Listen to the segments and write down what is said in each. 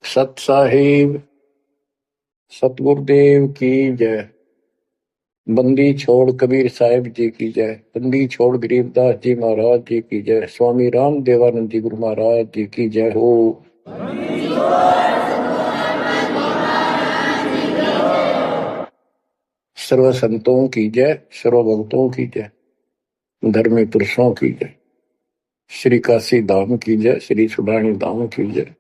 सत साहिब सतगुरुदेव की जय। बंदी छोड़ कबीर साहिब जी की जय। बंदी छोड़ गरीबदास जी महाराज जी की जय। स्वामी राम देवानंद जी गुरु महाराज जी की जय हो। सर्व संतों की जय, सर्व भक्तों की जय, धर्मी पुरुषों की जय। श्री काशी धाम की जय, श्री सुडानी धाम की जय,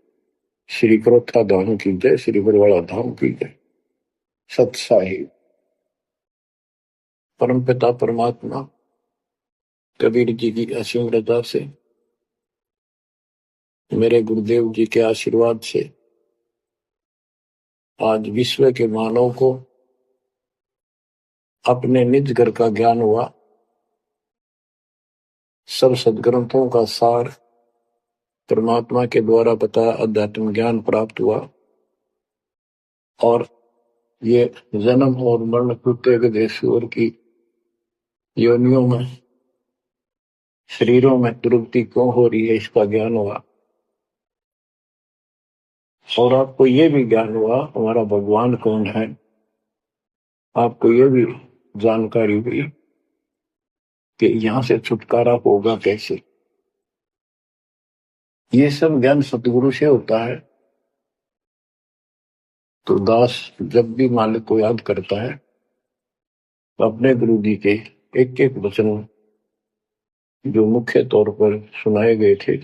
श्री क्रोथा धाम की जय, श्री बरवाड़ा धाम की जय। सत साहिब परम पिता परमात्मा कबीर जी की असीम रजा से, मेरे गुरुदेव जी के आशीर्वाद से आज विश्व के मानव को अपने निज घर का ज्ञान हुआ। सब सदग्रंथों का सार परमात्मा के द्वारा बताया अध्यात्म ज्ञान प्राप्त हुआ और ये जन्म और मरण प्रत्येक देशवर की योनियों में, शरीरों में दुर्गति क्यों हो रही है, इसका ज्ञान हुआ। और आपको ये भी ज्ञान हुआ हमारा भगवान कौन है। आपको ये भी जानकारी हुई कि यहां से छुटकारा होगा कैसे। ये सब ज्ञान सतगुरु से होता है। तो दास जब भी मालिक को याद करता है तो अपने गुरु जी के एक एक वचन जो मुख्य तौर पर सुनाए गए थे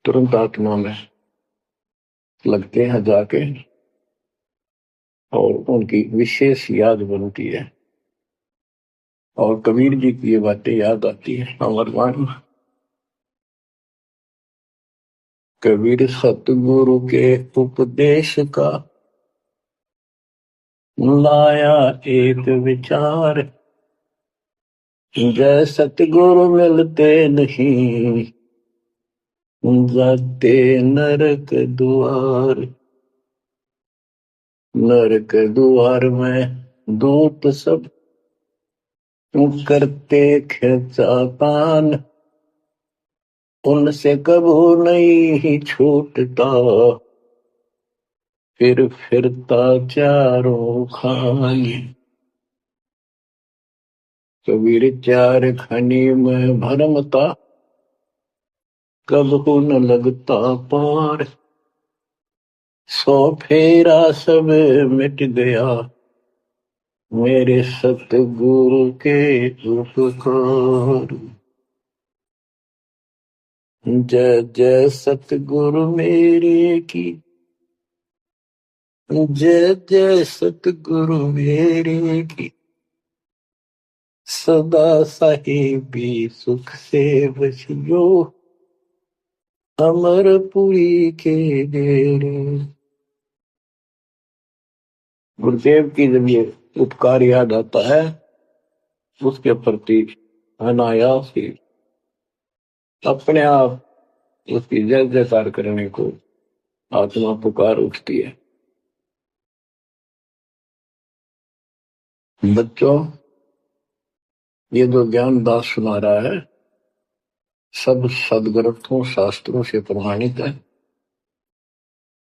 तुरंत आत्मा में लगते हैं जाके और उनकी विशेष याद बनती है और कबीर जी की ये बातें याद आती है। अमरवाणी कबीर सतगुरु के उपदेश का लाया एक विचार, जय सतगुरु मिलते नहीं जाते नरक द्वार। नरक द्वार में दूत सब करते खिंचातान, उनसे कबू नहीं छूटता फिर फिरता चारों खानी। कबीर चार खनी में भरमता कबहू न लगता पार। 100 फेरा सब मिट गया मेरे सतगुरु के उपकार। जय जय सतगुरु मेरे की, जय जय सतगुरु मेरे की। सदा साहिबी सुख से बसियो अमरपुरी के डेरे। गुरुदेव की जब ये उपकार याद आता है उसके प्रति अनायास ही अपने आप उसकी जय जयकार करने को आत्मा पुकार उठती है। बच्चों, ये जो ज्ञान दास सुना रहा है सब सदग्रंथों शास्त्रों से प्रमाणित है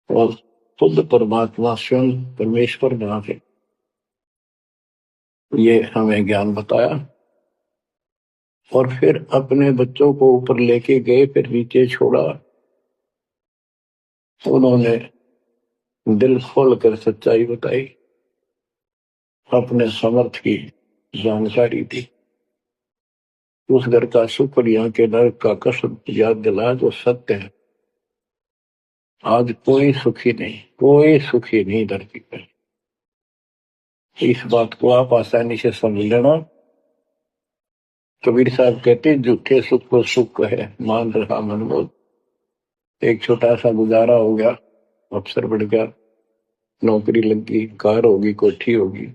और खुद परमात्मा स्वयं परमेश्वर नाम है ये हमें ज्ञान बताया और फिर अपने बच्चों को ऊपर लेके गए, फिर नीचे छोड़ा। उन्होंने दिल खोल कर सच्चाई बताई, अपने समर्थ की जानकारी दी। उस घर का सुख और यहाँ के नरक का कष्ट याद दिलाया जो सत्य है। आज कोई सुखी नहीं धरती पर। इस बात को आप आसानी से समझ लेना। कबीर साहब कहते झूठे सुख को सुख है मान रहा मनमोद। एक छोटा सा गुजारा हो गया, अफसर बढ़ गया, नौकरी लग गई, कार होगी, कोठी होगी,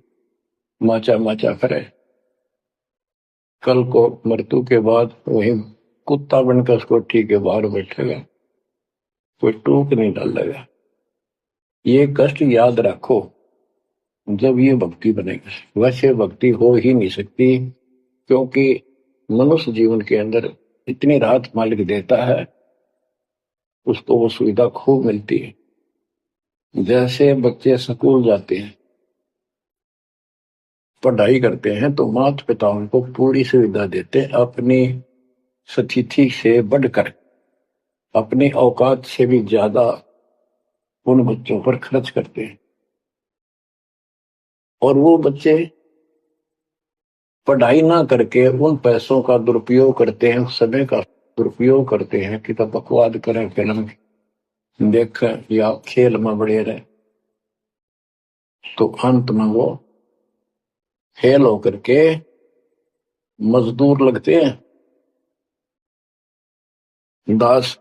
माचा माचा करे। कल को मृत्यु के बाद वही कुत्ता बनकर उस कोठी के बाहर बैठेगा, कोई टूक नहीं डालेगा। ये कष्ट याद रखो जब ये भक्ति बनेगी। वैसे भक्ति हो ही नहीं सकती क्योंकि मनुष्य जीवन के अंदर इतनी राहत मालिक देता है, उसको वो सुविधा खूब मिलती है। जैसे बच्चे स्कूल जाते हैं, पढ़ाई करते हैं, तो माता पिता उनको पूरी सुविधा देते हैं, अपनी स्थिति से बढ़कर, अपनी औकात से भी ज्यादा उन बच्चों पर खर्च करते हैं। और वो बच्चे पढ़ाई ना करके उन पैसों का दुरुपयोग करते हैं, उस समय का दुरुपयोग करते हैं कि तो बकवाद करें, फिल्म देखें या खेल में बढ़े रहे, तो अंत में वो फेल होकर के मजदूर लगते हैं। दास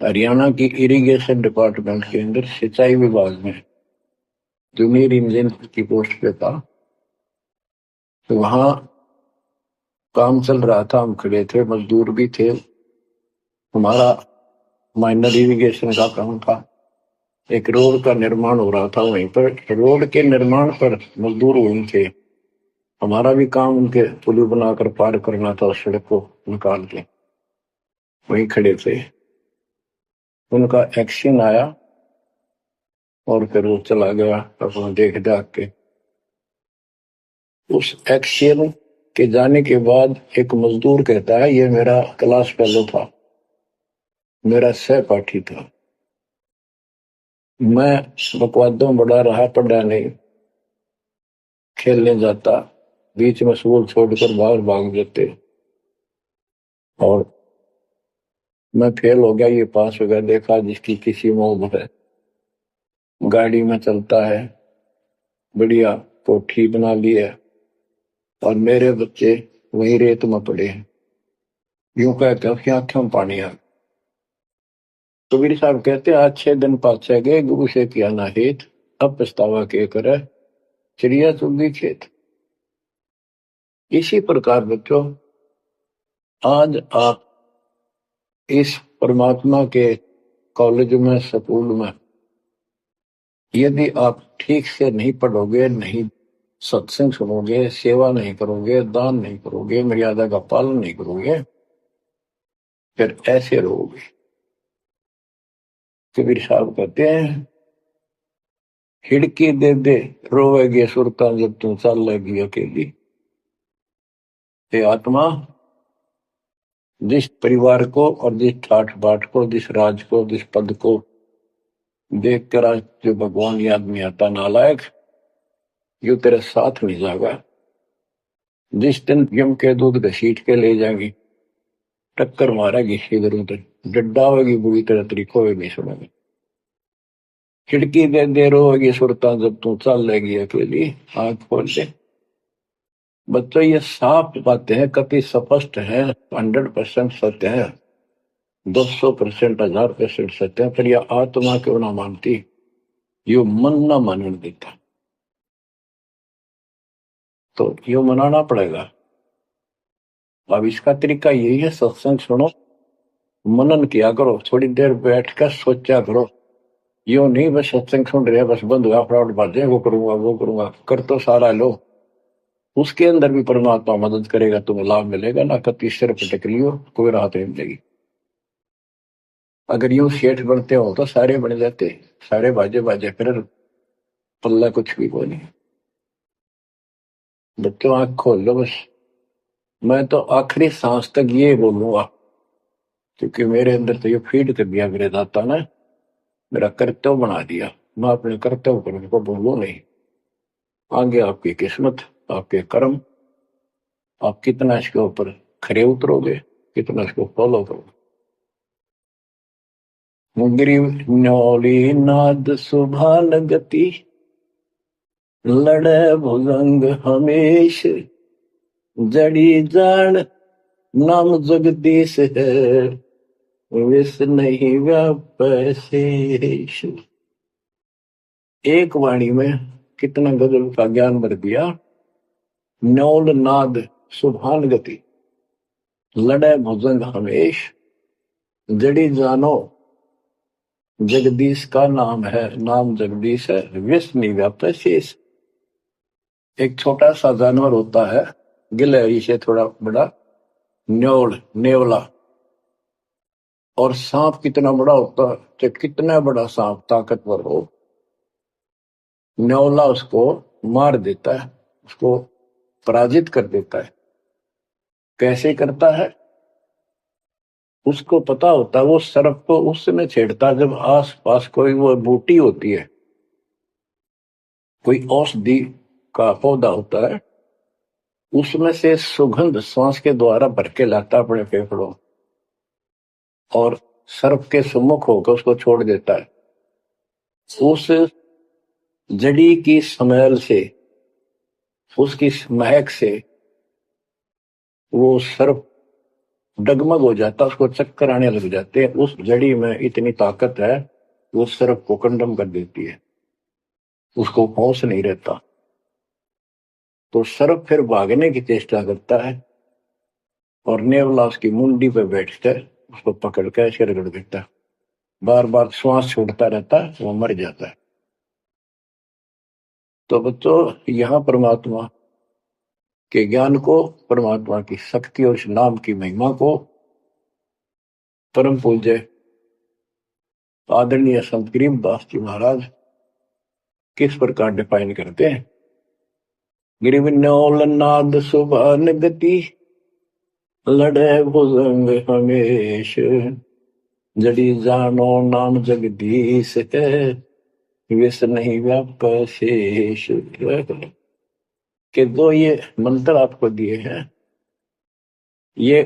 हरियाणा की इरिगेशन डिपार्टमेंट के अंदर सिंचाई विभाग में जूनियर इंजीनियर की पोस्ट पे था। तो वहां काम चल रहा था, हम खड़े थे, मजदूर भी थे, हमारा माइनर इरिगेशन का काम था। एक रोड का निर्माण हो रहा था, वहीं पर रोड के निर्माण पर मजदूर वहीं थे। हमारा भी काम उनके पुल बनाकर पार करना था, उस सड़क को निकाल के, वहीं खड़े थे। उनका एक्शन आया और फिर वो चला गया अपना देख दाख के। उस एक्शन के जाने के बाद एक मजदूर कहता है, ये मेरा क्लास फेलो था, मेरा सहपाठी था, मैं बकवादों बड़ा रहा, पढ़ा नहीं, खेलने जाता, बीच में स्कूल छोड़कर बाहर भाग जाते, और मैं फेल हो गया, ये पास हो गया। देखा जिसकी किसी मोह है, गाड़ी में चलता है, बढ़िया कोठी बना ली है, और मेरे बच्चे वही रेत में पड़े हैं। यूं कहते हैं उसकी आंखों में पानी आ। कबीर साहब कहते हैं, आज 6 दिन पाछे गए, गुरु से किया ना हित, अब पछतावा के करे, चिड़िया चुगी खेत। इसी प्रकार बच्चों, आज आप इस परमात्मा के कॉलेज में, स्कूल में, यदि आप ठीक से नहीं पढ़ोगे, नहीं सत्संग सुनोगे, सेवा नहीं करोगे, दान नहीं करोगे, मर्यादा का पालन नहीं करोगे, फिर ऐसे रहोगे। कबीर साहब कहते हैं, खिड़की दे दे रोवेगी सुरता, जब तुम चल लेगी अकेली। हे आत्मा, जिस परिवार को और जिस ठाठ बाट को, जिस राज को, जिस पद को देख कर आज जो भगवान याद नहीं आता, नालायक, यो तेरे साथ नहीं जाएगा। जिस दिन यम के दूध घसीट के ले जाएगी, टक्कर मारेगी इधर उधर, डड्डा होगी बुरी तरह, तरीको होगी सुनेगी। खिड़की दे दे रोएगी सुरता, जब तू चल लेगी अकेली, आंख खोल दे। बच्चों, ये साफ बातें हैं, कति स्पष्ट है, 100% सत्य है, 200%, 1000% सत्य है, पर यह आत्मा क्यों ना मानती, यो मन ना मानने देता, तो यो मनाना पड़ेगा। अब इसका तरीका यही है, सत्संग सुनो, मनन किया करो, थोड़ी देर बैठकर सोचा करो। यो नहीं बस सत्संग सुन रहे, बस बंद हुआ फटाफट बातें, वो करूंगा वो करूंगा, कर तो सारा लो, उसके अंदर भी परमात्मा मदद करेगा, तुम्हें लाभ मिलेगा ना। कति सिर पटक लियो, कोई राहत नहीं मिलेगी। अगर यूं सेठ बनते हो तो सारे बन जाते, सारे बाजे बाजे, फिर पल्ला कुछ भी को नहीं। बच्चों, आंख खोल लो बस। मैं तो आखिरी सांस तक ये बोलूंगा, क्योंकि मेरे अंदर तो ये फीड कर दिया मेरे दाता ने, मेरा कर्तव्य बना दिया। मैं अपने कर्तव्य करने को बोलूं नहीं। आगे आपकी किस्मत, आपके कर्म, आप कितना इसके ऊपर खरे उतरोगे, कितना इसको फॉलो करोगे। मुगरी न्योली नाद सुभान गति, लड़े भुजंग हमेश, जड़ी जान नाम जगदीश है, विष नहीं व्यापै शेष। एक वाणी में कितना गजल का ज्ञान भर दिया। न्योल नाद सुभान गति, लड़े भुजंग हमेश, जड़ी जानो जगदीश का नाम है, नाम जगदीश है, विष नहीं व्यापै शेष। एक छोटा सा जानवर होता है, गिलहरी से थोड़ा बड़ा, न्योल, नेवला, और सांप कितना बड़ा होता है, तो कितना बड़ा सांप ताकतवर हो, न्योला उसको मार देता है, उसको पराजित कर देता है। कैसे करता है? उसको पता होता है वो सर्प को उस समय छेड़ता है जब आस पास कोई वो बूटी होती है, कोई औषधि का पौधा होता है, उसमें से सुगंध श्वास के द्वारा भर के लाता है अपने फेफड़ों, और सर्प के सम्मुख होकर उसको छोड़ देता है। उस जड़ी की स्मेल से, उसकी महक से वो सर्प डगमग हो जाता, उसको चक्कर आने लग जाते हैं। उस जड़ी में इतनी ताकत है, वो सर्प को कंडम कर देती है, उसको होश नहीं रहता। तो सर्प फिर भागने की चेष्टा करता है और नेवला उसकी मुंडी पे बैठकर उसको पकड़ कर ऐसे रगड़ देता है, बार बार श्वास छोड़ता रहता है, वो मर जाता है। तो बच्चों, यहाँ परमात्मा के ज्ञान को, परमात्मा की शक्ति और उस नाम की महिमा को परम पूज्य आदरणीय संत गरीबदास जी महाराज किस प्रकार डिफाइन करते हैं। गिरिविन्योल नाद सुभान गति, लड़े भुजंग हमेश, जड़ी जानो नाम जगदीश है, विष नहीं व्याप शेष। के दो ये मंत्र आपको दिए हैं, ये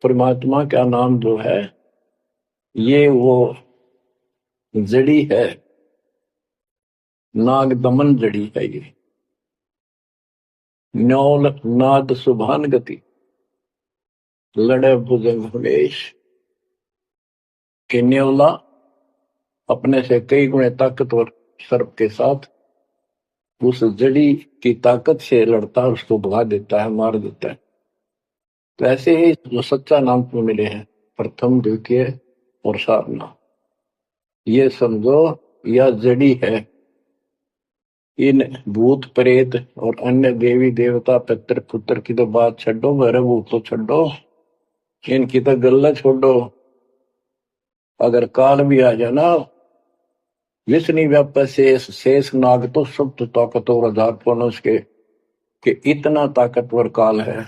परमात्मा का नाम जो है, ये वो जड़ी है, नाग दमन जड़ी है। ये न्योल नाद सुभान गति, लड़े भुजंग हमेश, के न्योला अपने से कई गुणे ताकतवर सर्प के साथ उस जड़ी की ताकत से लड़ता है, उसको भगा देता है, मार देता है। तो ऐसे ही जो सच्चा नाम को मिले हैं, प्रथम द्वितीय और सारना, ये समझो यह जड़ी है। इन भूत प्रेत और अन्य देवी देवता पितर पुत्र की तो बात छो, मेरे भूत तो छो, इनकी तो गल्ला छोड़ो। अगर काल भी आ जाना, विष्णु व्याप शेष, शेष नाग तो सुप्त ताकतवर आधार पुनः के कि इतना ताकतवर काल है।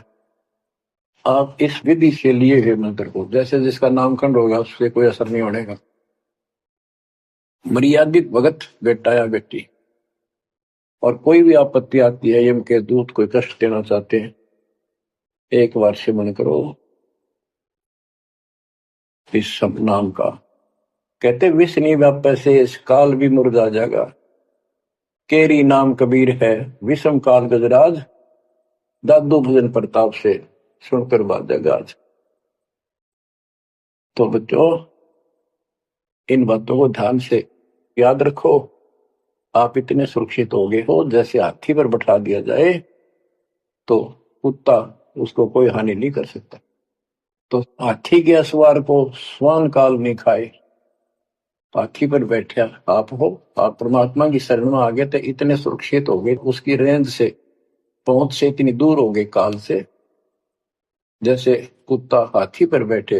आप इस विधि से लिए हुए मंत्र को, जैसे जिसका नामकंड होगा उससे कोई असर नहीं होने का। मर्यादित भगत बेटा या बेटी, और कोई भी आपत्ति आती है, यम के दूत कोई कष्ट देना चाहते हैं, एक बार सिमरन करो इस सब नाम का। कहते विष नहीं व्याप से इस काल भी मुरझा जाएगा, केरी नाम कबीर है, विषम काल गजराज, दादू भजन प्रताप से सुनकर बाजा गाज। तो बच्चों, इन बातों को ध्यान से याद रखो। आप इतने सुरक्षित हो गए हो, जैसे हाथी पर बैठा दिया जाए तो कुत्ता उसको कोई हानि नहीं कर सकता। तो हाथी के असवार को स्वान काल नहीं खाए, हाथी पर बैठे आप हो, आप परमात्मा की शरण में आ गए तो इतने सुरक्षित हो गए, उसकी रेंज से, पहुंच से इतनी दूर हो गए काल से, जैसे कुत्ता हाथी पर बैठे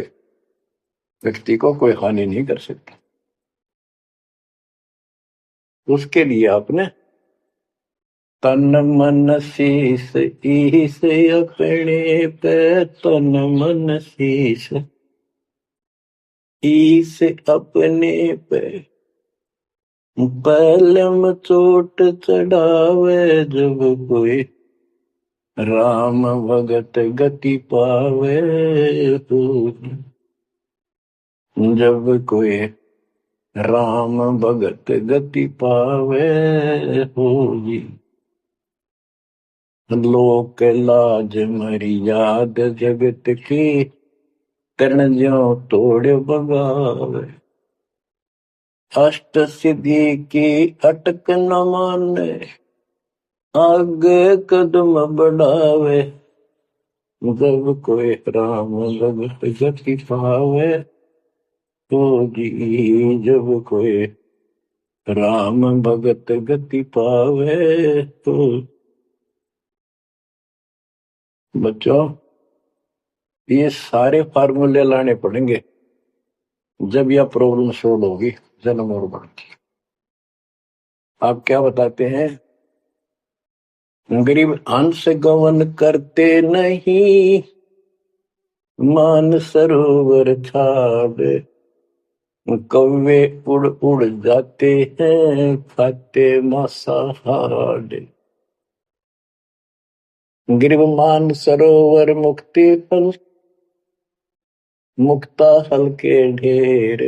व्यक्ति को कोई हानि नहीं कर सकता। उसके लिए आपने तन मन शीस ईस अपने पे, तन मन शीस ईस अपने पे, पलम चोट चढ़ावे जब कोई, राम भगत गति पावे तो, जब कोई राम भगत गति पावे होगी, लोक लाज मर्याद जगत की, तरण ज्यों तोड़ बगावे, अष्ट सिद्धि की अटक न माने, आगे कदम बढ़ावे, जब कोई राम भगत गति पावे होगी, जब कोई राम भगत गति पावे तो। बच्चों, ये सारे फार्मूले लाने पड़ेंगे जब यह प्रॉब्लम सोल्व होगी जन्म और मरण की। आप क्या बताते हैं? गरीब हंस गवन करते नहीं, मान सरोवर छाड़, कौवे उड़ उड़ जाते हैं, खाते मांसाहार। गिरव मान सरोवर मुक्ति फल, मुक्ता हल के ढेर,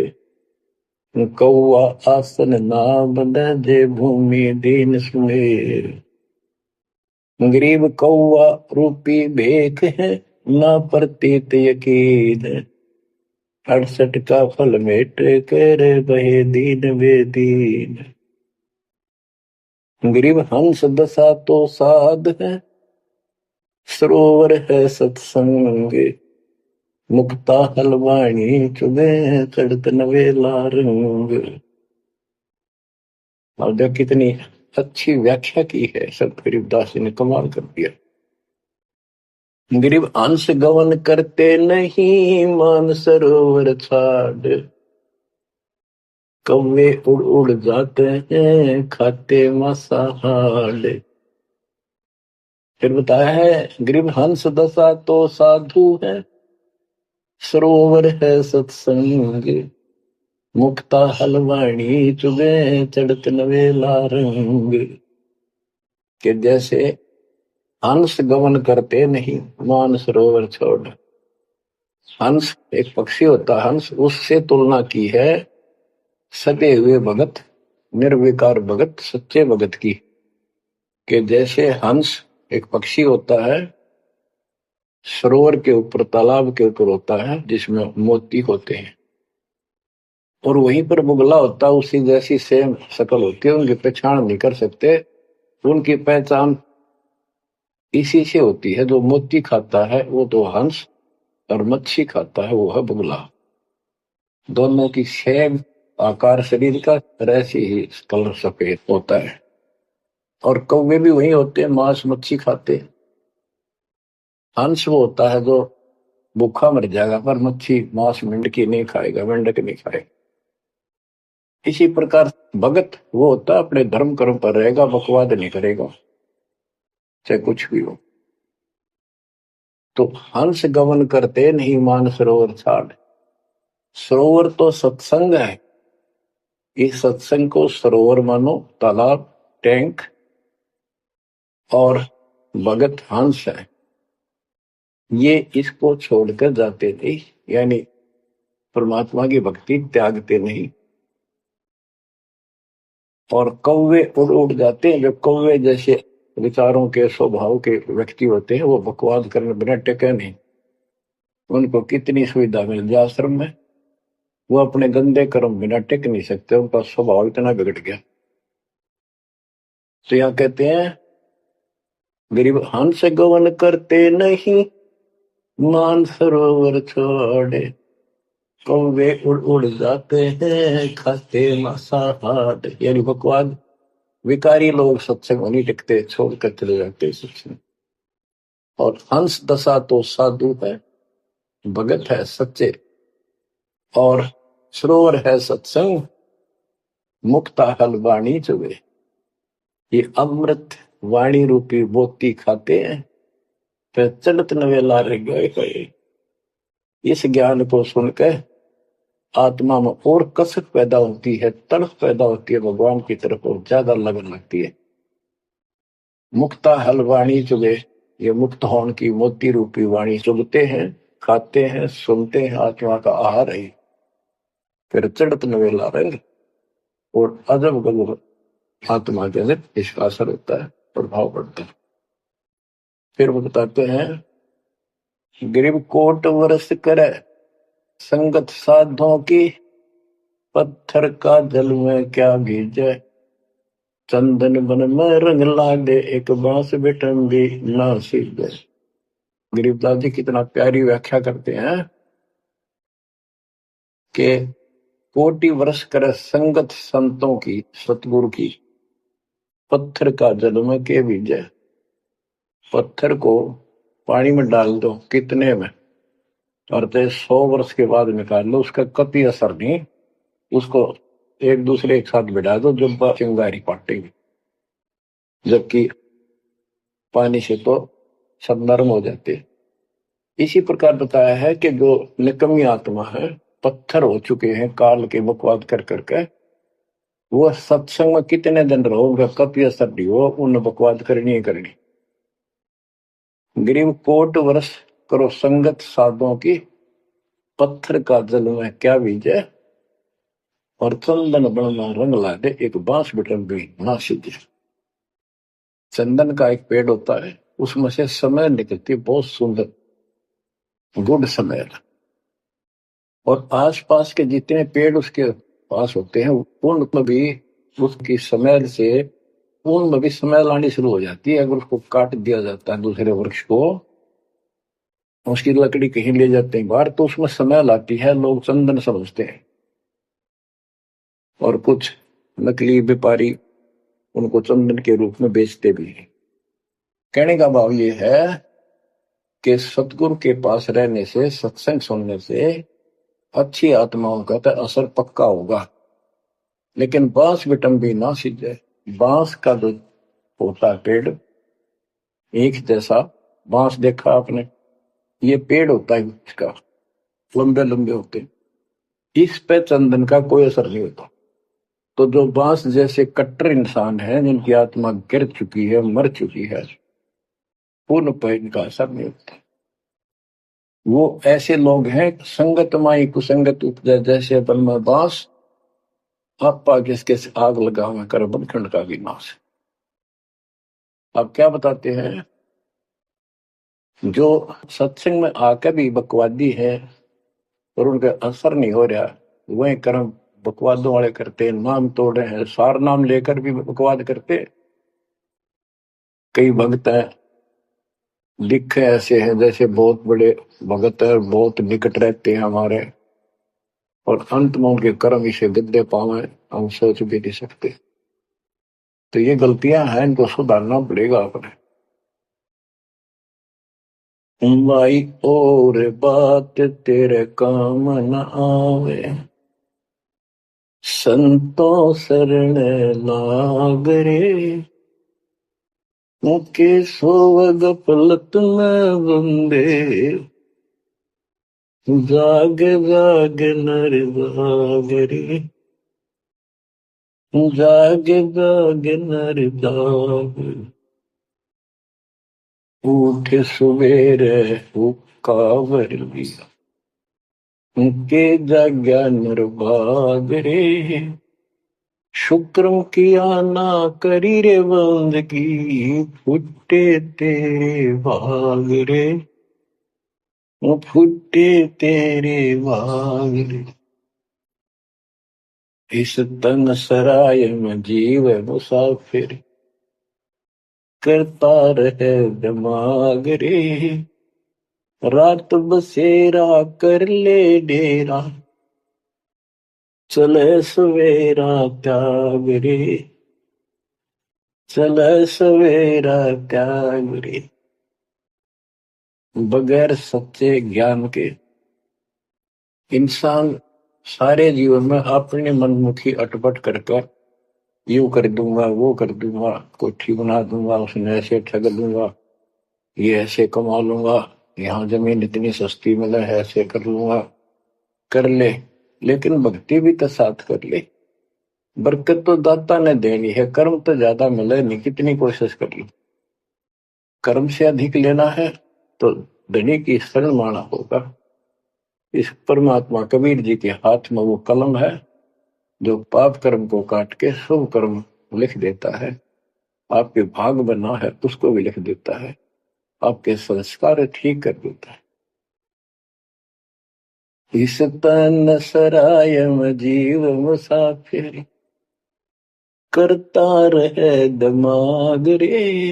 कौआ आसन नाम जे भूमि दीन सुमेर। गरीब कौआ रूपी भेख है, ना प्रतीत यकीन, 68 का फल मेट कर बहे दीन वे दीन। गरीब हंस दशा तो साध है, सरोवर है सत्संग, मुक्ता हलवाणी चुबे चढ़त नवेला रंग। और जब कितनी अच्छी व्याख्या की है संत गरीबदास जी ने, कमाल कर दिया। गरीब अंश गवन करते नहीं, मान सरोवर छाड़, कौवे उड़ उड़ जाते हैं, खाते मांसाहार। फिर बताया है, गरीब हंस दशा तो साधु है, सरोवर है सत्संग, मुक्ता हलवाणी चुबे चढ़त नवेला रंग। कि जैसे हंस गमन करते नहीं, मान सरोवर छोड़। हंस एक पक्षी होता, हंस उससे तुलना की है सदे हुए भगत, निर्विकार भगत, सच्चे भगत की। कि जैसे हंस एक पक्षी होता है, सरोवर के ऊपर, तालाब के ऊपर होता है जिसमें मोती होते हैं, और वहीं पर बुगला होता है, उसी जैसी सेम शकल होती है, उनकी पहचान नहीं कर सकते। उनकी पहचान इसी से होती है, जो मोती खाता है वो तो हंस, और मच्छी खाता है वो है बुगला। दोनों की सेम आकार शरीर का, ऐसे ही कलर सफेद होता है। और कौवे भी वही होते हैं, मांस मच्छी खाते हैं। हंस वो होता है जो भूखा मर जाएगा, पर मच्छी मांस मेंढकी नहीं खाएगा, मेंढक नहीं खाएगा। इसी प्रकार भगत वो होता है अपने धर्म कर्म पर रहेगा, बकवाद नहीं करेगा, चाहे कुछ भी हो। तो हंस गमन करते नहीं, मान सरोवर छाड़। सरोवर तो सत्संग है, इस सत्संग को सरोवर मानो, तालाब, टैंक, और भगत हंस है, ये इसको छोड़कर जाते नहीं, यानी परमात्मा की भक्ति त्यागते नहीं। और कौवे उड़ उड़ जाते हैं, जो कौवे जैसे विचारों के स्वभाव के व्यक्ति होते हैं, वो बकवाद करने बिना टेके नहीं। उनको कितनी सुविधा मिल जाए आश्रम में, वो अपने गंदे कर्म बिना टिक नहीं सकते, उनका स्वभाव इतना बिगड़ गया। तो यहाँ कहते हैं, गरीब हंस गवन करते नहीं, मान सरोवर छोड़े, कौवे उड़ उड़ जाते हैं, खाते मांसाहार। यानी बकवाद, विकारी लोग सत्संग नहीं टिकते, छोड़कर चले जाते सत्संग। और हंस दशा तो साधु है, भगत है सच्चे, और सरोवर है सत्संग, मुक्ता हल वाणी चुबे। ये अमृत वाणी रूपी मोती खाते हैं, फिर चलत नवेला रह गए। इस ज्ञान को सुनकर आत्मा में और कसक पैदा होती है, तड़प पैदा होती है भगवान की तरफ, और ज्यादा लगन लगती है। मुक्ता हल वाणी चुगे, ये मुक्त होने की मोती रूपी वाणी चुगते हैं, खाते हैं, सुनते हैं, आत्मा का आहार है। फिर चढ़त नवेला रंग, और अजब गजब आत्मा के अंदर इसका असर होता है, प्रभाव पड़ता है। फिर वो बताते हैं, गरीब कोट वर्ष करे, संगत साधों की, पत्थर का जल में क्या भीजे, चंदन बन में रंग लागे, एक बांस बेटन भी ना सीधे। गरीबदास जी कितना प्यारी व्याख्या करते हैं कि कोटि वर्ष करे संगत संतों की, सतगुरु की, पत्थर का जल में के भीजे। पत्थर को पानी में डाल दो, कितने में? और चाहे 100 वर्ष के बाद निकाल लो, उसका कभी असर नहीं। उसको एक दूसरे के साथ बिठा दो, जब चिंगारी पाटेगी। जबकि पानी से तो सब नरम हो जाते। इसी प्रकार बताया है कि जो निकम्मी आत्मा है, पत्थर हो चुके हैं काल के बकवाद कर करके, वो सत्संग में कितने दिन रहो, उनका कभी असर नहीं हो, उन बकवाद करनी ही करनी। गरीब कोट वर्ष करो संगत साधुओं की, पत्थर का जल में क्या बीजे, और चंदन बनना रंग ला दे, एक बांस बिटन भी ना सीधे। चंदन का एक पेड़ होता है, उसमें से समय निकलती बहुत सुंदर, गुड समय। और आसपास के जितने पेड़ उसके पास होते हैं, उनमें भी उसकी स्मेल से उनमें भी स्मेल आनी शुरू हो जाती है। अगर उसको काट दिया जाता है दूसरे वृक्ष को, उसकी लकड़ी कहीं ले जाते हैं बाहर, तो उसमें स्मेल आती है, लोग चंदन समझते हैं। और कुछ नकली व्यापारी उनको चंदन के रूप में बेचते भी हैं। कहने का भाव ये है कि सतगुरु के पास रहने से, सत्संग सुनने से अच्छी आत्माओं का तो असर पक्का होगा। लेकिन बांस बिटम भी ना सीधे। बांस का जो होता है पेड़, एक जैसा बांस देखा आपने, ये पेड़ होता है इसका, लंबे लंबे होते हैं, इस पे चंदन का कोई असर नहीं होता। तो जो बांस जैसे कट्टर इंसान है, जिनकी आत्मा गिर चुकी है, मर चुकी है, उन पर इनका असर नहीं होता। वो ऐसे लोग हैं, संगत माई कुसंगत उपजा, जैसे अपन में बांस, आपा किसके आग लगा हुआ कर बनखंड का विनाश। अब क्या बताते हैं, जो सत्संग में आकर भी बकवादी है और उनका असर नहीं हो रहा, वही कर्म बकवादों वाले करते, नाम तोड़े हैं, सार नाम लेकर भी बकवाद करते। कई भक्त हैं, लिखे ऐसे हैं जैसे बहुत बड़े भगत है, बहुत निकट रहते हैं हमारे, और अंत में उनके कर्म इसे गद्दे पावे, हम सोच भी नहीं सकते। तो ये गलतियां हैं, इनको सुधारना पड़ेगा अपने। भाई और बात तेरे काम न आवे, संतों शरण लाग रे, मुके सोवग पलत में बंदे, जाग जाग नर जाग रे, जाग जाग नर जाग, उठ सवेरे हुक्कावर लिया, मुके जाग्या नर भाग रे, शुक्रम किया ना करी रे बंदगी, फुटे तेरे भाग रे, फुटे तेरे भाग रे। इस तन सराय में जीव मुसाफिर, करता रहे दिमाग रे, रात बसेरा कर ले डेरा, चले सवेरा त्याग रे, चले सवेरा त्याग रे। बगैर सच्चे ज्ञान के इंसान सारे जीवन में अपने मनमुखी अटपट करके, यूं कर दूंगा, वो कर दूंगा, कोठी बना दूंगा, उसने ऐसे ठग लूंगा, ये ऐसे कमा लूंगा, यहाँ जमीन इतनी सस्ती मिले है, ऐसे कर लूंगा, कर ले। लेकिन भक्ति भी तो साथ कर ले। बरकत तो दाता ने देनी है, कर्म तो ज्यादा मिले नहीं, कितनी कोशिश कर लो। कर्म से अधिक लेना है तो धनी की शरण माना होगा। इस परमात्मा कबीर जी के हाथ में वो कलम है, जो पाप कर्म को काट के शुभ कर्म लिख देता है। आपके भाग बना है उसको भी लिख देता है, आपके संस्कार ठीक कर देता है। इस तन सराय में जीव मुसाफिर, करता रहे दिमाग रे,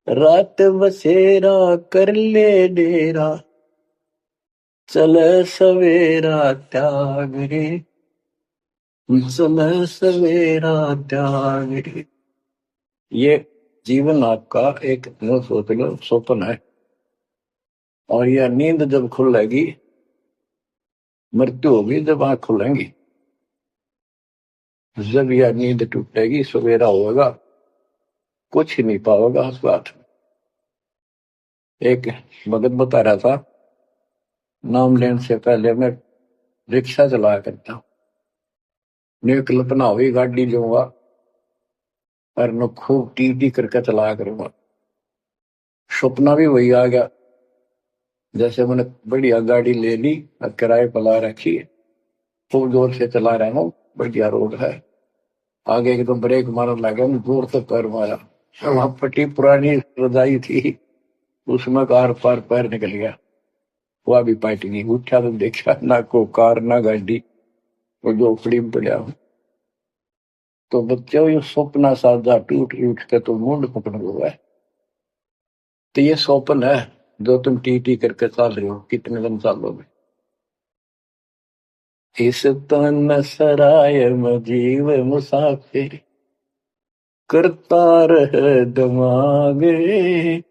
रात बसेरा कर ले डेरा, चले सवेरा त्याग रे, चले सवेरा त्याग रे। ये जीवन आपका एक सोच लो स्वप्न है, और यह नींद जब खुलेगी, मृत्यु होगी जब आंख खुलेंगी। जब यह नींद टूटेगी, सवेरा होगा, कुछ ही नहीं पाओगा उस बात में। एक भगत बता रहा था, नाम लेने से पहले मैं रिक्शा चलाया करता हूँ, ने कल्पना हुई गाड़ी जाऊंगा और मैं खूब टी करके चलाया करूंगा। सपना भी वही आ गया, जैसे मैंने बढ़िया गाड़ी ले ली और किराए पर ला रखी है, खूब जोर से चला रहा हूँ, बढ़िया रोड है, आगे एकदम ब्रेक मारने लगा, जोर से पैर मारा, वहां पट्टी पुरानी रजाई थी, उसमें कार पार पैर निकल गया, वह भी पार्टी नहीं। उठा तो देखा ना को कार ना गाड़ी, वो झोपड़ी में पड़ा हूँ। तो बच्चों ये सपना साजा टूट उठ के तो मुंड पकड़ हुआ है। तो ये स्वप्न है जो तुम टी करके चल रहे हो, कितने दिन चलोगे। इस तन सराय में जीव मुसाफिर, करता रह दिमाग रे,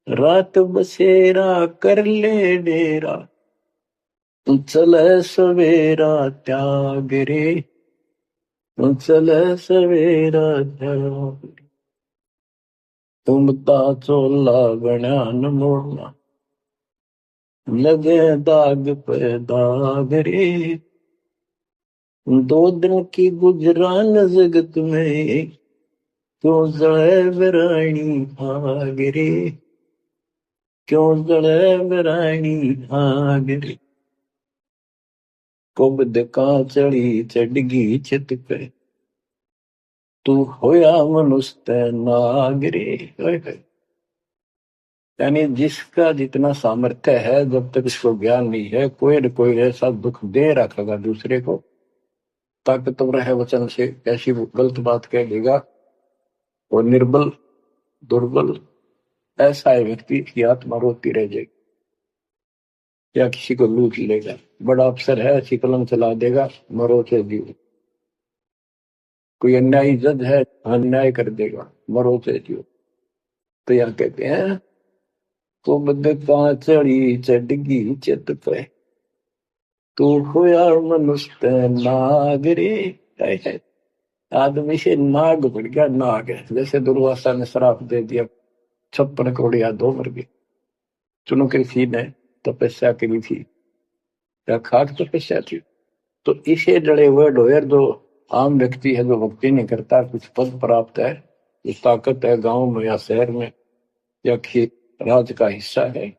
रात बसेरा कर ले डेरा, चले सवेरा त्याग रे, चले सवेरा त्याग। तुम ता चोला बना न मोड़ना, लगे दाग पे दाग रे, दो दिन की गुजरान जगत में, क्यों जड़े बरानी आग रे, क्यों जड़े बरानी आग रे। कुबद का चढ़ी चढ़गी छित पे, तू होया मनुष्य नाग रे। यानी जिसका जितना सामर्थ्य है, जब तक इसको ज्ञान नहीं है, कोई न कोई ऐसा दुख दे रखेगा दूसरे को, ताकतवर है वचन से ऐसी गलत बात कह देगा, और निर्बल दुर्बल ऐसा है व्यक्ति की आत्मा रोती रह जाएगी, या किसी को लूट लेगा। बड़ा अफसर है, अच्छी कलम चला देगा, मरो से जीव। कोई अन्यायी जज है, अन्याय कर देगा, मरो से जीव। तो यह कहते हैं, तो बदका चढ़ी चढ़गी चित पे, तू होया मनुष्य नाग रे। आदमी से नाग बढ़ गया, नाग है। जैसे दुर्वासा ने श्राप दे दिया, 56 करोड़ यादव मर गए। चुनो कृषि ने तपस्या करी थी, या खाक तपस्या थी। तो इसे जड़े हुए ढोयर जो आम व्यक्ति है, जो भक्ति नहीं करता, कुछ पद प्राप्त है, कुछ ताकत है गांव में या शहर में या खेत राज का हिस्सा है,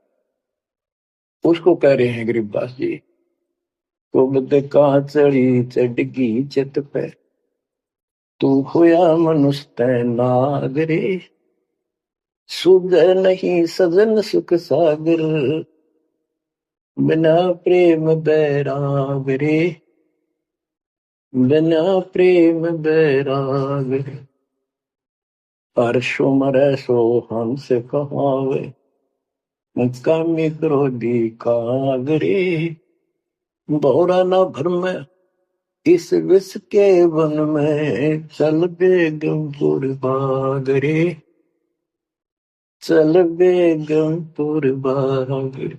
उसको कह रहे हैं गरीबदास जी, तो बद का चढ़ी चढ़गी चित पे, तू होया मनुष्य नाग रे, सुध नहीं सजन सुख सागर, बिना प्रेम बैराग रे, बिना प्रेम बैराग रे। हर्षो मरै सो हंस कहावे, कामी क्रोधी काग रे, बहुरा न भरम इस विष के वन में, चल बेगमपुर बाग रे, चल बेगमपुर बाग।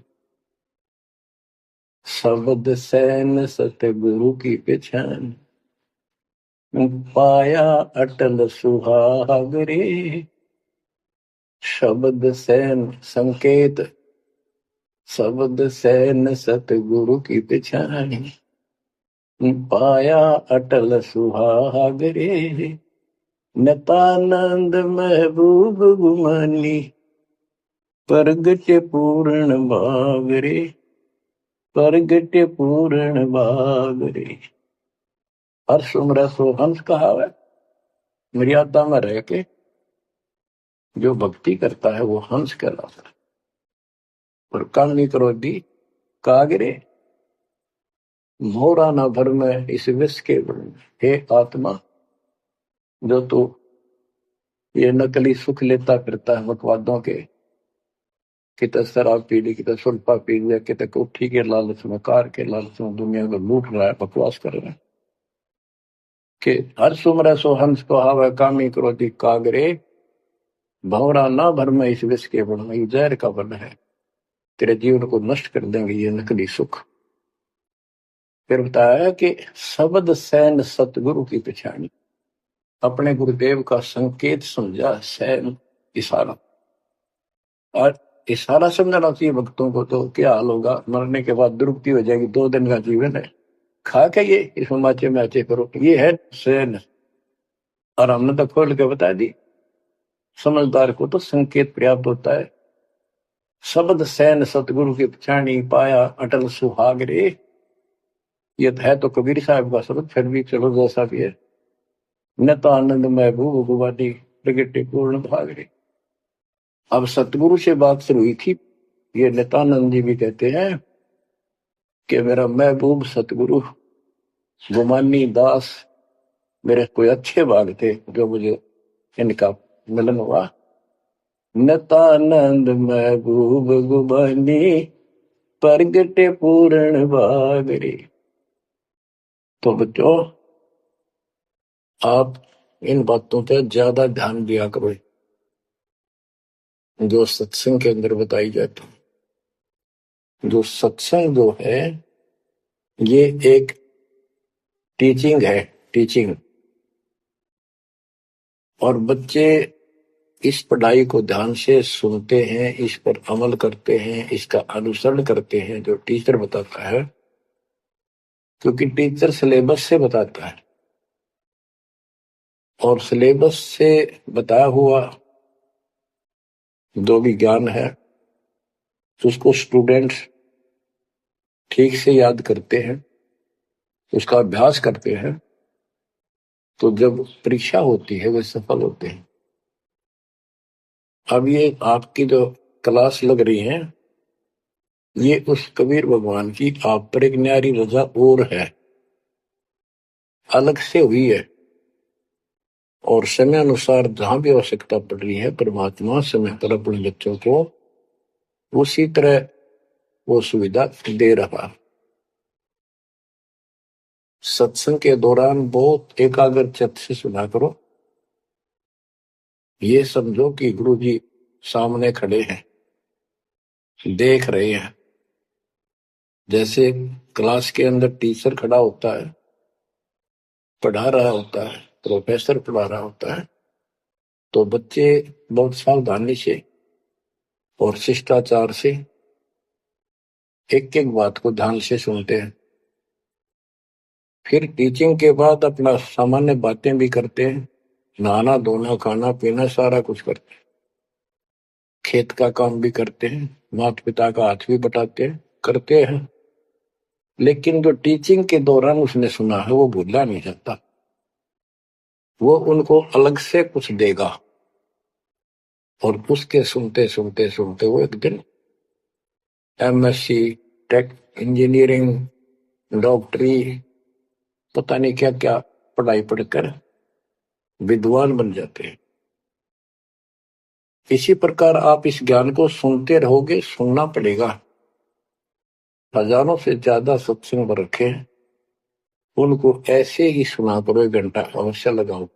शब्द सैन सतगुरु की पहचान, पाया अटल सुहाग रे। शब्द सैन संकेत, शब्द सैन सतगुरु की पहचान, पाया अटल सुहाग रे। नतानंद महबूब गुमानी, प्रगट पूर्ण भाग रे, प्रगट पूर्ण भाग रे। हर्ष उम्र सो हंस कहावे, मर्यादा में रह के जो भक्ति करता है वो हंस कहलाता है। और कामी क्रोधी कागरे, मोरा ना भर में इस विष के बन। हे आत्मा, जो तू ये नकली सुख लेता फिरता है मकवादों के, कितने शराब पी ली, कितने सुल्फा पी लिया, कितने कोठी के लालच में, कार के लालच में दुनिया को लूट रहा है, बकवास कर रहा है। कि हर सुमर सो हंस को हावे, कामी क्रोधी कागरे, भौरा ना भर में इस विष के बन में, जहर का बन है। तेरे जीवन को नष्ट कर देंगे ये नकली सुख। फिर बताया कि शब्द सैन सतगुरु की पहचानी, अपने गुरुदेव का संकेत समझा सैन इशारा। और इशारा समझना चाहिए भक्तों को, तो क्या हाल होगा, मरने के बाद दुर्गति हो जाएगी, 2 दिन का जीवन है, खा के ये इसमें माचे माचे करो, ये है सैन। और हमने तो खोल के बता दी, समझदार को तो संकेत पर्याप्त होता है। शब्द सैन सतगुरु की पहचानी, पाया अटल सुहाग रे। ये है तो कबीर साहब का शब्द, फिर भी चलो जैसा भी है। न तो आनंद महबूब गुवानी प्रगटे पूर्ण भाग रे। अब सतगुरु से बात शुरू हुई थी, ये नित्यानंद जी भी कहते हैं कि मेरा महबूब सतगुरु गुमानी दास, मेरे कोई अच्छे भाग थे जो मुझे इनका मिलन हुआ। नित्यानंद महबूब गुमानी प्रगटे पूर्ण भाग रे। तो बच्चों, आप इन बातों पे ज्यादा ध्यान दिया करो जो सत्संग के अंदर बताई जाती है। जो सत्संग जो है ये एक टीचिंग है, टीचिंग। और बच्चे इस पढ़ाई को ध्यान से सुनते हैं, इस पर अमल करते हैं, इसका अनुसरण करते हैं जो टीचर बताता है, क्योंकि टीचर सिलेबस से बताता है और सिलेबस से बताया हुआ जो भी ज्ञान है उसको स्टूडेंट्स ठीक से याद करते हैं, उसका अभ्यास करते हैं, तो जब परीक्षा होती है वे सफल होते हैं। अब ये आपकी जो क्लास लग रही है ये उस कबीर भगवान की आप पर एक न्यारी रजा और है, अलग से हुई है। और समय अनुसार जहां भी आवश्यकता पड़ रही है परमात्मा समय पर अपने बच्चों को उसी तरह वो सुविधा दे रहा। सत्संग के दौरान बहुत एकाग्र चित्त से सुना करो। ये समझो कि गुरु जी सामने खड़े हैं, देख रहे हैं। जैसे क्लास के अंदर टीचर खड़ा होता है, पढ़ा रहा होता है, प्रोफेसर पढ़ा रहा होता है, तो बच्चे बहुत सावधानी से और शिष्टाचार से एक एक बात को ध्यान से सुनते हैं। फिर टीचिंग के बाद अपना सामान्य बातें भी करते हैं, नहाना धोना खाना पीना सारा कुछ करते हैं, खेत का काम भी करते हैं, माता पिता का हाथ भी बटाते हैं, करते हैं। लेकिन जो टीचिंग के दौरान उसने सुना है वो भूलना नहीं चाहता, वो उनको अलग से कुछ देगा। और उसके सुनते सुनते सुनते वो एक दिन एमएससी टेक इंजीनियरिंग डॉक्टरी पता नहीं क्या क्या पढ़ाई पढ़कर विद्वान बन जाते हैं। इसी प्रकार आप इस ज्ञान को सुनते रहोगे, सुनना पड़ेगा। हजारों से ज्यादा सत्संग रखे, उनको ऐसे ही सुना करो, 1 घंटा अवश्य लगाओ।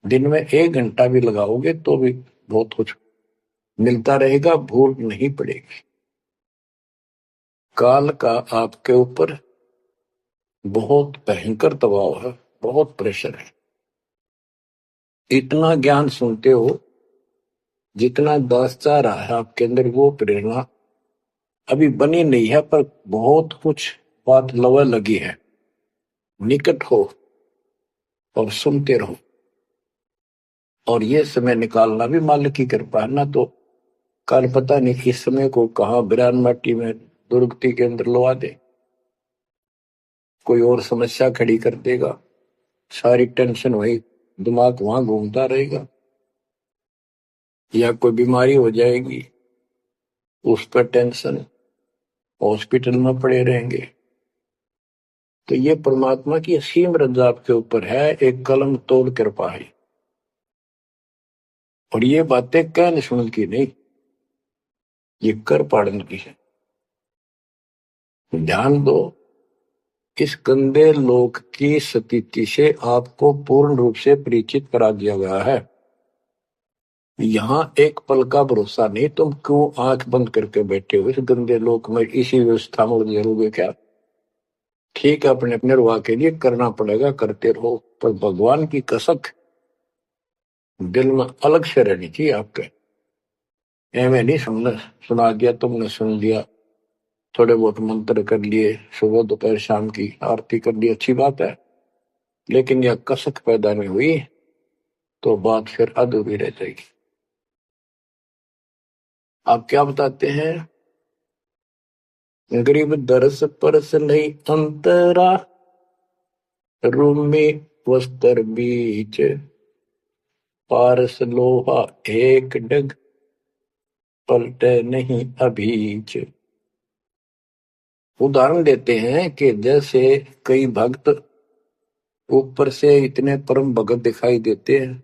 दिन में 1 घंटा भी लगाओगे तो भी बहुत कुछ मिलता रहेगा, भूल नहीं पड़ेगी। काल का आपके ऊपर बहुत भयंकर दबाव है, बहुत प्रेशर है। इतना ज्ञान सुनते हो जितना दास चाह रहा है आपके अंदर, वो प्रेरणा अभी बनी नहीं है, पर बहुत कुछ बात लवा लगी है। निकट हो और सुनते रहो। और ये समय निकालना भी मालिक की कृपा है ना, तो कल पता नहीं किस समय को कहा बिरान माटी में दुर्गति के अंदर लवा दे, कोई और समस्या खड़ी कर देगा, सारी टेंशन वही दिमाग वहां घूमता रहेगा, या कोई बीमारी हो जाएगी उस पर टेंशन, हॉस्पिटल में पड़े रहेंगे। तो ये परमात्मा की असीम रजा आपके ऊपर है, एक कलम तोड़ कृपा है। और ये बातें कहने सुन की नहीं, ये कर पाड़न की है। ध्यान दो, इस गंदे लोक की स्थिति से आपको पूर्ण रूप से परिचित करा दिया गया है। यहाँ एक पल का भरोसा नहीं, तुम क्यों आंख बंद करके बैठे हो इस गंदे लोक में, इसी व्यवस्था में उलझे रहोगे क्या? ठीक है, अपने अपने रुआ के लिए करना पड़ेगा, करते रहो, पर भगवान की कसक दिल में अलग से रहनी चाहिए आपके। एवं नहीं सुनना, सुना दिया तुमने, सुन लिया, थोड़े बहुत मंत्र कर लिए, सुबह दोपहर शाम की आरती कर ली, अच्छी बात है, लेकिन यह कसक पैदा नहीं हुई तो बात फिर अधूरी रह जाएगी। आप क्या बताते हैं? गरीब दरस परस नहीं अंतरा, रूमी वस्त्र बीच, पारस लोहा एक डग, पलटे नहीं अभीच। उदाहरण देते हैं कि जैसे कई भक्त ऊपर से इतने परम भगत दिखाई देते हैं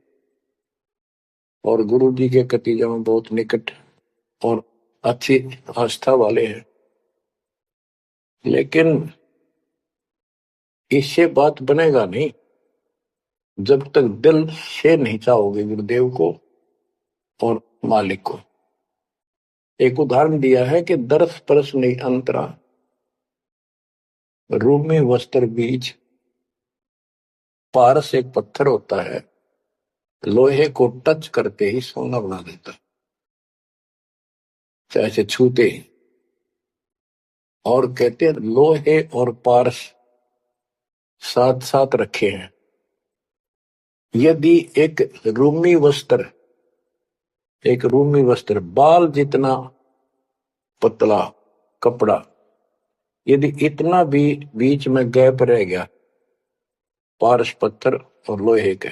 और गुरु जी के कतीजा में बहुत निकट और अच्छी आस्था वाले हैं, लेकिन इससे बात बनेगा नहीं जब तक दिल से नहीं चाहोगे गुरुदेव को और मालिक को। एक उदाहरण दिया है कि दरस परस नहीं अंतरा, रूम में वस्त्र बीज। पारस एक पत्थर होता है, लोहे को टच करते ही सोना बना देता है, ऐसे छूते ही। और कहते हैं लोहे और पारस साथ साथ रखे हैं। यदि एक रूमी वस्त्र बाल जितना पतला कपड़ा, यदि इतना भी बीच में गैप रह गया पारस पत्थर और लोहे के,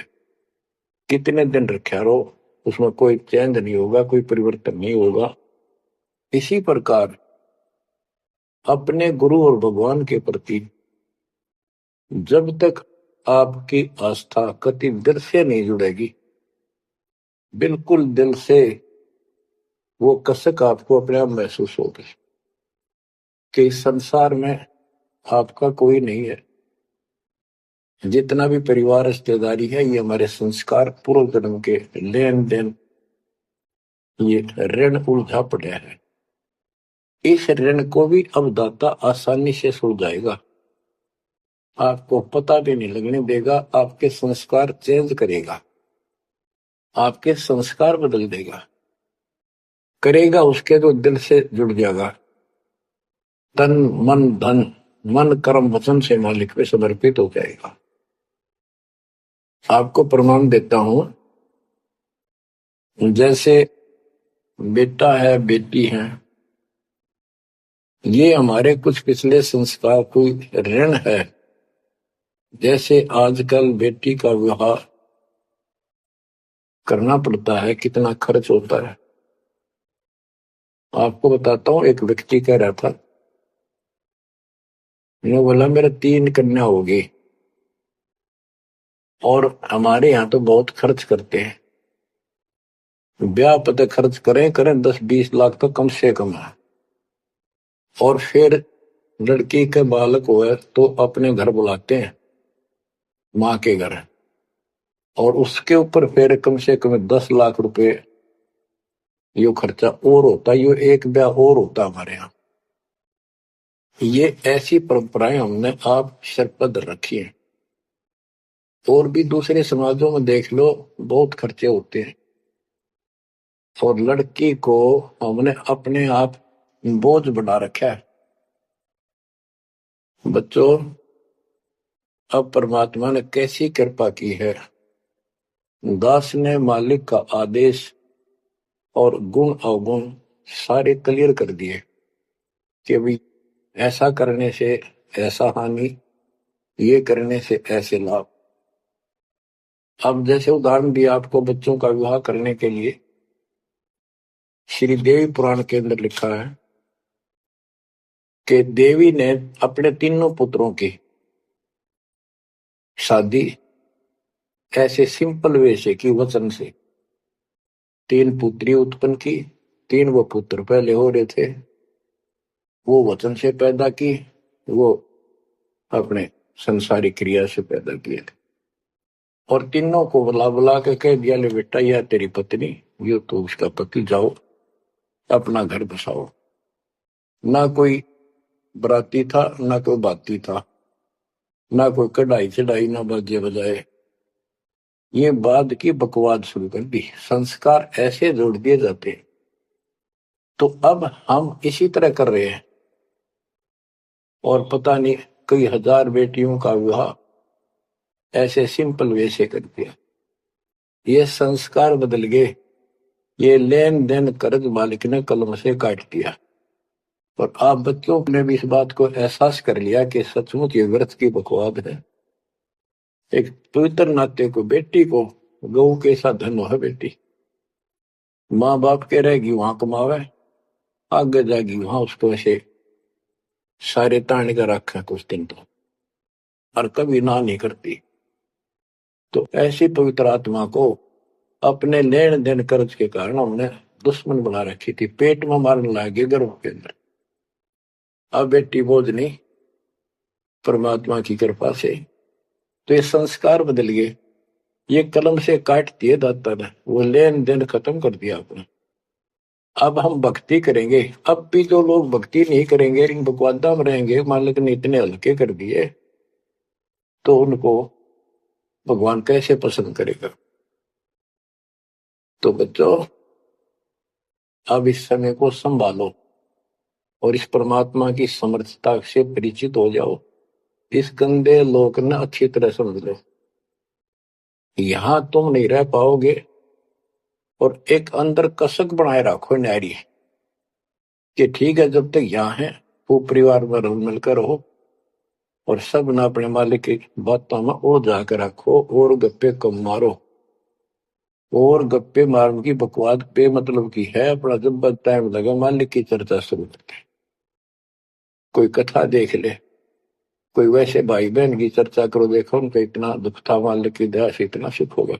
कितने दिन रखे रहो उसमें कोई चेंज नहीं होगा, कोई परिवर्तन नहीं होगा। इसी प्रकार अपने गुरु और भगवान के प्रति जब तक आपकी आस्था कति दिल से नहीं जुड़ेगी, बिल्कुल दिल से, वो कसक आपको अपने आप महसूस होगी कि इस संसार में आपका कोई नहीं है। जितना भी परिवार रिश्तेदारी है, ये हमारे संस्कार पूर्व जन्म के लेन देन, ये ऋण उलझा पड़ा है। इस ऋण को भी अब दाता आसानी से सुलझाएगा, आपको पता भी नहीं लगने देगा, आपके संस्कार चेंज करेगा, आपके संस्कार बदल देगा, करेगा उसके तो दिल से जुड़ जाएगा, तन मन धन, मन कर्म वचन से मालिक पे समर्पित हो जाएगा। आपको प्रमाण देता हूं, जैसे बेटा है बेटी है, ये हमारे कुछ पिछले संस्कार कोई ऋण है। जैसे आजकल बेटी का विवाह करना पड़ता है, कितना खर्च होता है। आपको बताता हूँ, एक व्यक्ति कह रहा था, मैं बोला मेरा 3 कन्या होगी और हमारे यहाँ तो बहुत खर्च करते हैं, ब्याह पता खर्च करें करें 10-20 लाख तो कम से कम है, और फिर लड़की के बालक हुए तो अपने घर बुलाते हैं, माँ के घर, और उसके ऊपर फिर कम से कम 10 लाख रुपए यो खर्चा और होता, यो एक ब्याह और होता हमारे यहाँ। ये ऐसी परंपराएं हमने आप सर पर रखी है, और भी दूसरे समाजों में देख लो, बहुत खर्चे होते हैं, और लड़की को हमने अपने आप बोझ बना रखा है। बच्चों, अब परमात्मा ने कैसी कृपा की है, दास ने मालिक का आदेश और गुण अवगुण सारे क्लियर कर दिए कि भाई ऐसा करने से ऐसा हानि, ये करने से ऐसे लाभ। अब जैसे उदाहरण दिया आपको बच्चों का विवाह करने के लिए, श्री देवी पुराण के अंदर लिखा है कि देवी ने अपने तीनों पुत्रों की शादी ऐसे सिंपल वे से की, वचन से। 3 पुत्री उत्पन्न की, 3 वो पुत्र पहले हो रहे थे, वो वचन से पैदा की, वो अपने संसारिक क्रिया से पैदा किए थे। और तीनों को बुला बुला के कह दिया, ले बेटा यह तेरी पत्नी, ये तो उसका पति, जाओ अपना घर बसाओ। ना कोई बराती था, ना कोई बाती था, ना कोई कढ़ाई चढ़ाई, ना बाजे बजाए। ये बाद की बकवाद शुरू कर दी। संस्कार ऐसे जोड़ दिए जाते हैं। तो अब हम इसी तरह कर रहे हैं, और पता नहीं कई हजार बेटियों का विवाह ऐसे सिंपल वे से कर दिया। ये संस्कार बदल गए। ये लेन देन कर्ज मालिक ने कलम से काट दिया। और आप बच्चों ने भी इस बात को एहसास कर लिया कि सचमुच ये व्रत की बकवाद है। एक पवित्र नाते को, बेटी को गौ के साथ धन है बेटी। माँ बाप के रहेगी वहां कमावे, आगे जाएगी वहां उसको ऐसे सारे ताने का रखा कुछ दिन तो, और कभी ना नहीं करती। तो ऐसी पवित्र आत्मा को अपने लेन देन कर्ज के कारण हमने दुश्मन बना रखी थी, पेट में मारने लगे गर्भ के अंदर। अब बेटी बोझ नहीं, परमात्मा की कृपा से तो ये संस्कार बदल गए। ये कलम से काट दिए दाता ने, वो लेन देन खत्म कर दिया आपने। अब हम भक्ति करेंगे। अब भी जो लोग भक्ति नहीं करेंगे, इन बकवादा में रहेंगे, मालिक ने इतने हल्के कर दिए, तो उनको भगवान कैसे पसंद करेगा। तो बच्चों, अब इस समय को संभालो और इस परमात्मा की समर्थता से परिचित हो जाओ। इस गंदे लोक ने अच्छी तरह समझ लो। यहां तुम नहीं रह पाओगे, और एक अंदर कसक बनाए रखो नारी कि ठीक है, जब तक यहाँ है वो परिवार में रल मिलकर रहो, और सब ना अपने मालिक की बातों में ओ जाकर रखो, और गप्पे कम मारो। और गप्पे मारने की बकवाद पे मतलब की है, अपना जब टाइम लगा मालिक की चर्चा शुरू करते। कोई कथा देख ले, कोई वैसे भाई बहन की चर्चा करो, देखो उनका इतना दुख था, मालिक की दया से इतना सुख होगा।